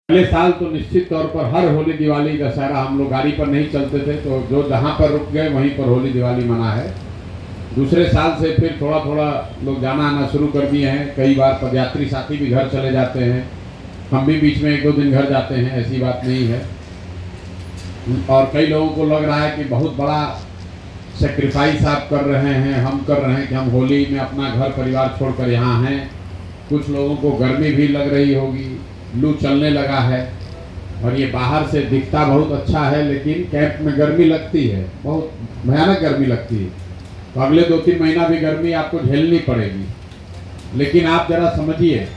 अगले साल तो निश्चित तौर पर हर होली दिवाली दशहरा हम लोग गाड़ी पर नहीं चलते थे, तो जो जहाँ पर रुक गए वहीं पर होली दिवाली मना है। दूसरे साल से फिर थोड़ा थोड़ा लोग जाना आना शुरू कर दिए हैं। कई बार पदयात्री साथी भी घर चले जाते हैं, हम भी बीच में 1-2 दिन घर जाते हैं, ऐसी बात नहीं है। और कई लोगों को लग रहा है कि बहुत बड़ा सेक्रीफाइस आप कर रहे हैं, हम कर रहे हैं कि हम होली में अपना घर परिवार छोड़कर यहाँ हैं। कुछ लोगों को गर्मी भी लग रही होगी, लू चलने लगा है, और ये बाहर से दिखता बहुत अच्छा है, लेकिन कैंप में गर्मी लगती है, बहुत भयानक गर्मी लगती है। तो अगले 2-3 महीना भी गर्मी आपको झेलनी पड़ेगी। लेकिन आप जरा समझिए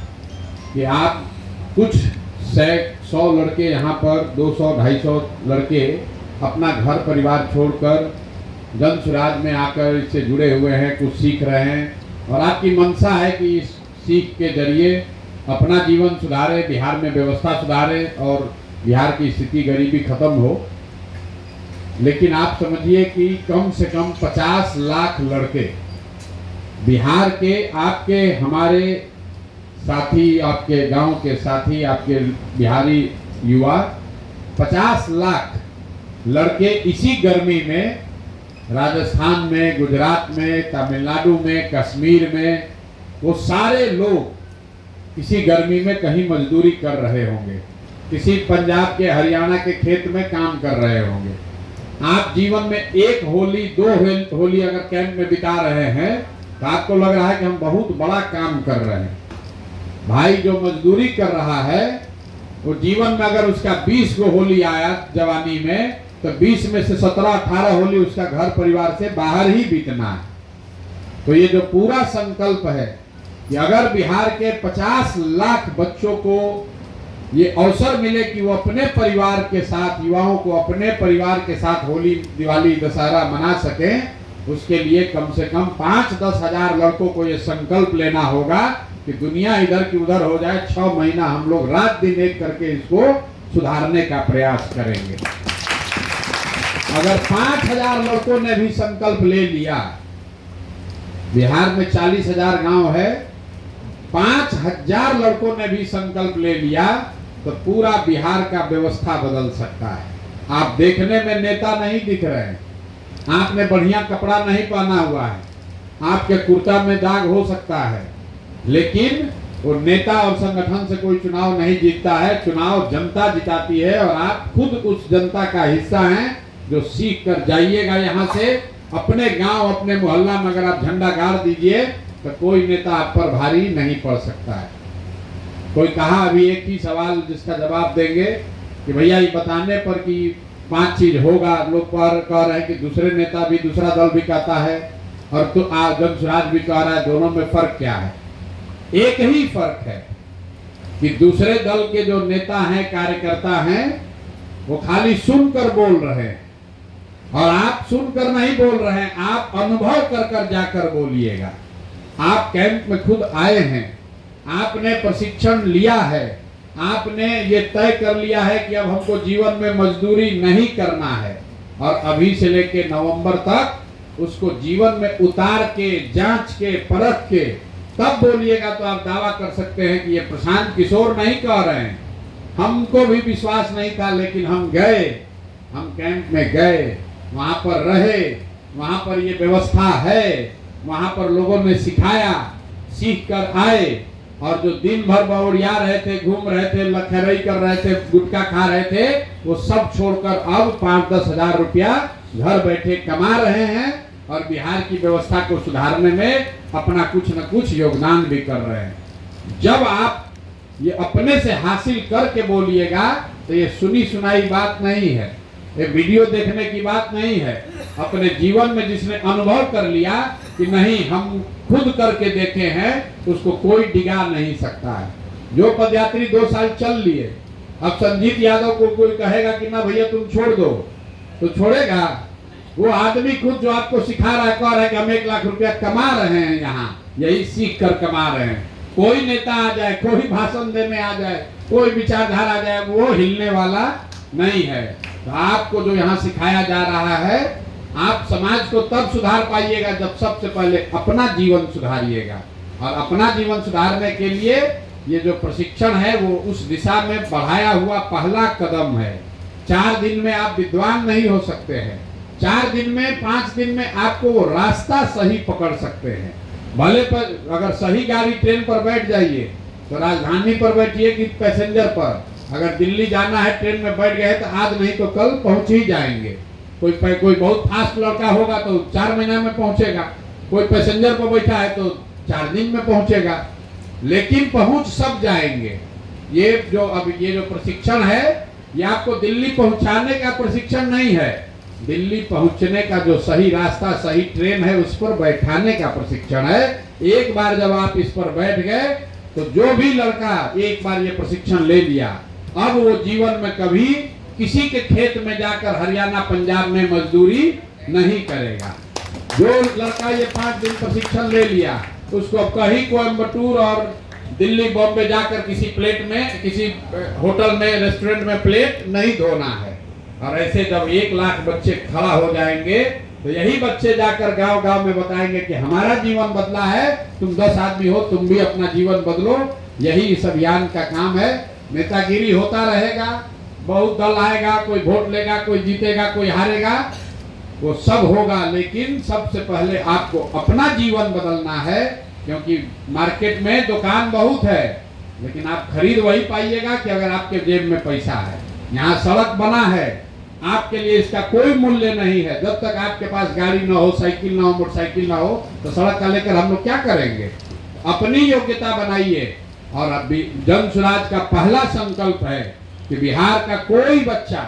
कि आप कुछ 100 लड़के यहाँ पर 200-250 लड़के अपना घर परिवार छोड़कर जन सुराज में आकर इससे जुड़े हुए हैं, कुछ सीख रहे हैं, और आपकी मंशा है कि इस सीख के जरिए अपना जीवन सुधारे, बिहार में व्यवस्था सुधारे और बिहार की स्थिति गरीबी खत्म हो। लेकिन आप समझिए कि कम से कम 50 लाख लड़के बिहार के, आपके हमारे साथी, आपके गांव के साथी, आपके बिहारी युवा, 50 लाख लड़के इसी गर्मी में राजस्थान में, गुजरात में, तमिलनाडु में, कश्मीर में, वो सारे लोग इसी गर्मी में कहीं मजदूरी कर रहे होंगे, किसी पंजाब के, हरियाणा के खेत में काम कर रहे होंगे। आप जीवन में 1 होली 2 होली अगर कैंप में बिता रहे हैं तो आपको लग रहा है कि हम बहुत बड़ा काम कर रहे हैं। भाई जो मजदूरी कर रहा है वो जीवन में अगर उसका 20 को होली आया जवानी में, तो 20 में से 17-18 होली उसका घर परिवार से बाहर ही बीतना है। तो ये जो पूरा संकल्प है कि अगर बिहार के 50 लाख बच्चों को ये अवसर मिले कि वो अपने परिवार के साथ, युवाओं को अपने परिवार के साथ होली दिवाली दशहरा मना सकें, उसके लिए कम से कम 5-10 हजार लड़कों को ये संकल्प लेना होगा कि दुनिया इधर की उधर हो जाए, 6 महीना हम लोग रात दिन एक करके इसको सुधारने का प्रयास करेंगे। अगर 5000 लड़कों ने भी संकल्प ले लिया, बिहार में 40,000 गांव है, 5000 लड़कों ने भी संकल्प ले लिया तो पूरा बिहार का व्यवस्था बदल सकता है। आप देखने में नेता नहीं दिख रहे हैं, आपने बढ़िया कपड़ा नहीं पहना हुआ है, आपके कुर्ता में दाग हो सकता है, लेकिन वो नेता और संगठन से कोई चुनाव नहीं जीतता है। चुनाव जनता जिताती है, और आप खुद उस जनता का हिस्सा हैं जो सीख कर जाइएगा। यहाँ से अपने गांव, अपने मोहल्ला में अगर आप झंडा गाड़ दीजिए तो कोई नेता आप पर भारी नहीं पड़ सकता है। कोई कहा अभी एक ही सवाल जिसका जवाब देंगे कि भैया ये बताने पर कि 5 चीज होगा, लोग कह रहे हैं कि दूसरे नेता भी, दूसरा दल भी कहता है और तो जन सुराज भी कह रहा है, दोनों में फर्क क्या है? एक ही फर्क है कि दूसरे दल के जो नेता हैं, कार्यकर्ता हैं, वो खाली सुनकर बोल रहे हैं, और आप सुनकर नहीं बोल रहे हैं, आप अनुभव कर कर जाकर बोलिएगा। आप कैंप में खुद आए हैं, आपने प्रशिक्षण लिया है, आपने ये तय कर लिया है कि अब हमको जीवन में मजदूरी नहीं करना है, और अभी से लेके नवंबर तक उसको जीवन में उतार के, जांच के, परख के तब बोलिएगा, तो आप दावा कर सकते हैं कि ये प्रशांत किशोर नहीं कह रहे हैं। हमको भी विश्वास नहीं था, लेकिन हम गए, हम कैंप में गए, वहां पर रहे, वहां पर ये व्यवस्था है, वहां पर लोगों ने सिखाया, सीख कर आए, और जो दिन भर बौड़िया रहे थे, घूम रहे थे, लखरई कर रहे थे, गुटखा खा रहे थे, वो सब छोड़कर अब 5-10 हजार रुपया घर बैठे कमा रहे हैं, और बिहार की व्यवस्था को सुधारने में अपना कुछ न कुछ योगदान भी कर रहे हैं। जब आप ये अपने से हासिल करके बोलिएगा तो ये सुनी सुनाई बात नहीं है, ये वीडियो देखने की बात नहीं है। अपने जीवन में जिसने अनुभव कर लिया कि नहीं हम खुद करके देखे हैं, उसको कोई डिगा नहीं सकता है। जो पदयात्री 2 साल चल लिए, अब संजीत यादव को कोई कहेगा कि ना भैया तुम छोड़ दो, तो छोड़ेगा? वो आदमी खुद जो आपको सिखा रहा है, कह रहा है कि हम 1 लाख रुपया कमा रहे हैं, यहाँ यही सीख कर कमा रहे हैं। कोई नेता आ जाए, कोई भाषण देने आ जाए, कोई विचारधारा आ जाए, वो हिलने वाला नहीं है। तो आपको जो यहाँ सिखाया जा रहा है, आप समाज को तब सुधार पाइएगा जब सबसे पहले अपना जीवन सुधारिएगा, और अपना जीवन सुधारने के लिए ये जो प्रशिक्षण है वो उस दिशा में बढ़ाया हुआ पहला कदम है। 4 दिन में आप विद्वान नहीं हो सकते हैं, 4 दिन में 5 दिन में आपको वो रास्ता सही पकड़ सकते हैं। भले पर अगर सही गाड़ी ट्रेन पर बैठ जाइए तो राजधानी पर बैठिए कि पैसेंजर पर, अगर दिल्ली जाना है ट्रेन में बैठ गए तो आज नहीं तो कल पहुंच ही जाएंगे। कोई बहुत फास्ट लड़का होगा तो 4 महीना में पहुंचेगा, कोई पैसेंजर पर बैठा है तो 4 दिन में पहुंचेगा, लेकिन पहुंच सब जाएंगे। ये जो प्रशिक्षण है ये आपको दिल्ली पहुंचाने का प्रशिक्षण नहीं है, दिल्ली पहुंचने का जो सही रास्ता सही ट्रेन है उस पर बैठाने का प्रशिक्षण है। एक बार जब आप इस पर बैठ गए तो जो भी लड़का एक बार ये प्रशिक्षण ले लिया, अब वो जीवन में कभी किसी के खेत में जाकर हरियाणा पंजाब में मजदूरी नहीं करेगा। जो लड़का ये 5 दिन प्रशिक्षण ले लिया उसको अब कहीं कोयम्बटूर और दिल्ली बॉम्बे जाकर किसी प्लेट में किसी होटल में रेस्टोरेंट में प्लेट नहीं धोना है। और ऐसे जब 1 लाख बच्चे खड़ा हो जाएंगे तो यही बच्चे जाकर गांव गांव में बताएंगे कि हमारा जीवन बदला है, तुम 10 आदमी हो, तुम भी अपना जीवन बदलो। यही इस अभियान का काम है। नेतागिरी होता रहेगा, बहुत दल आएगा, कोई वोट लेगा, कोई जीतेगा, कोई हारेगा, वो सब होगा, लेकिन सबसे पहले आपको अपना जीवन बदलना है। क्योंकि मार्केट में दुकान बहुत है लेकिन आप खरीद वही पाइएगा कि अगर आपके जेब में पैसा है। यहाँ सड़क बना है, आपके लिए इसका कोई मूल्य नहीं है। जब तक आपके पास गाड़ी ना हो, साइकिल ना हो, मोटरसाइकिल ना हो तो सड़क का लेकर हम लोग क्या करेंगे। अपनी योग्यता बनाइए। और अभी जन स्वराज का पहला संकल्प है कि बिहार का कोई बच्चा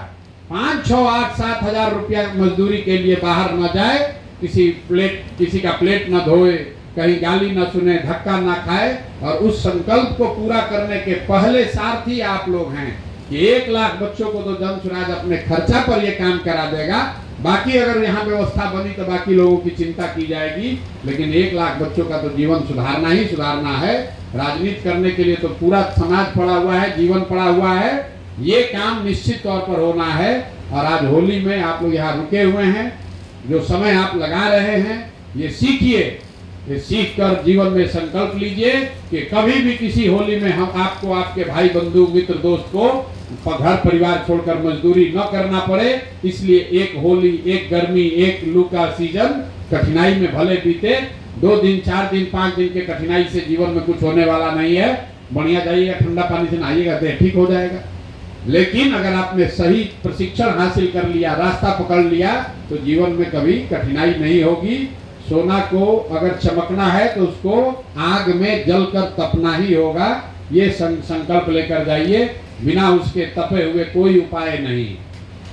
5, 6, 8, 7 हजार रुपया मजदूरी के लिए बाहर न जाए, किसी का प्लेट न धोए, कहीं गाली न सुने, धक्का ना खाए। और उस संकल्प को पूरा करने के पहले सारथी आप लोग हैं कि 1 लाख बच्चों को तो जन स्वराज अपने खर्चा पर ये काम करा देगा। बाकी अगर यहाँ व्यवस्था बनी तो बाकी लोगों की चिंता की जाएगी, लेकिन 1 लाख बच्चों का तो जीवन सुधारना ही सुधारना है। राजनीति करने के लिए तो पूरा समाज पड़ा हुआ है, जीवन पड़ा हुआ है, ये काम निश्चित तौर पर होना है। और आज होली में आप लोग यहाँ रुके हुए हैं, जो समय आप लगा रहे हैं ये सीखिए, ये सीख कर जीवन में संकल्प लीजिए कि कभी भी किसी होली में हम आपको आपके भाई बंधु मित्र दोस्त को घर परिवार छोड़कर मजदूरी न करना पड़े। इसलिए एक होली, एक गर्मी, एक लू का सीजन कठिनाई में भले बीते, 2 दिन 4 दिन 5 दिन के कठिनाई से जीवन में कुछ होने वाला नहीं है। बढ़िया जाइएगा, ठंडा पानी से नहाइएगा, देह ठीक हो जाएगा। लेकिन अगर आपने सही प्रशिक्षण हासिल कर लिया, रास्ता पकड़ लिया, तो जीवन में कभी कठिनाई नहीं होगी। सोना को अगर चमकना है तो उसको आग में जलकर तपना ही होगा। ये संकल्प लेकर जाइए। बिना उसके तपे हुए कोई उपाय नहीं,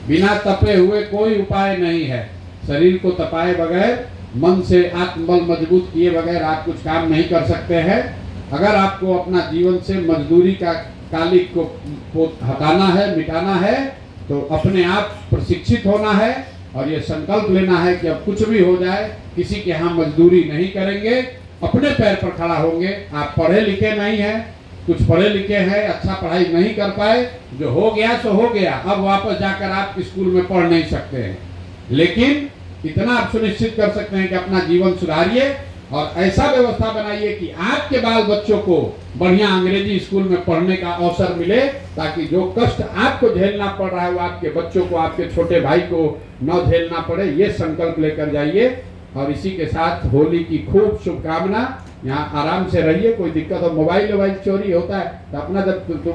बिना तपे हुए कोई उपाय नहीं है। शरीर को तपाए बगैर, मन से आत्मबल मजबूत किए बगैर आप कुछ काम नहीं कर सकते हैं। अगर आपको अपना जीवन से मजदूरी का कालिक को हटाना है, मिटाना है, तो अपने आप प्रशिक्षित होना है और ये संकल्प लेना है कि अब कुछ भी हो जाए किसी के यहाँ मजदूरी नहीं करेंगे, अपने पैर पर खड़ा होंगे। आप पढ़े लिखे नहीं हैं, कुछ पढ़े लिखे हैं, अच्छा पढ़ाई नहीं कर पाए, जो हो गया सो हो गया, अब वापस जाकर आप स्कूल में पढ़ नहीं सकते हैं। लेकिन इतना आप सुनिश्चित कर सकते हैं कि अपना जीवन सुधारिए और ऐसा व्यवस्था बनाइए कि आपके बाल बच्चों को बढ़िया अंग्रेजी स्कूल में पढ़ने का अवसर मिले, ताकि जो कष्ट आपको झेलना पड़ रहा है वो आपके बच्चों को, आपके छोटे भाई को न झेलना पड़े। ये संकल्प लेकर जाइए। और इसी के साथ होली की खूब शुभकामना। यहाँ आराम से रहिए, कोई दिक्कत हो, मोबाइल चोरी होता है तो अपना जब तुमको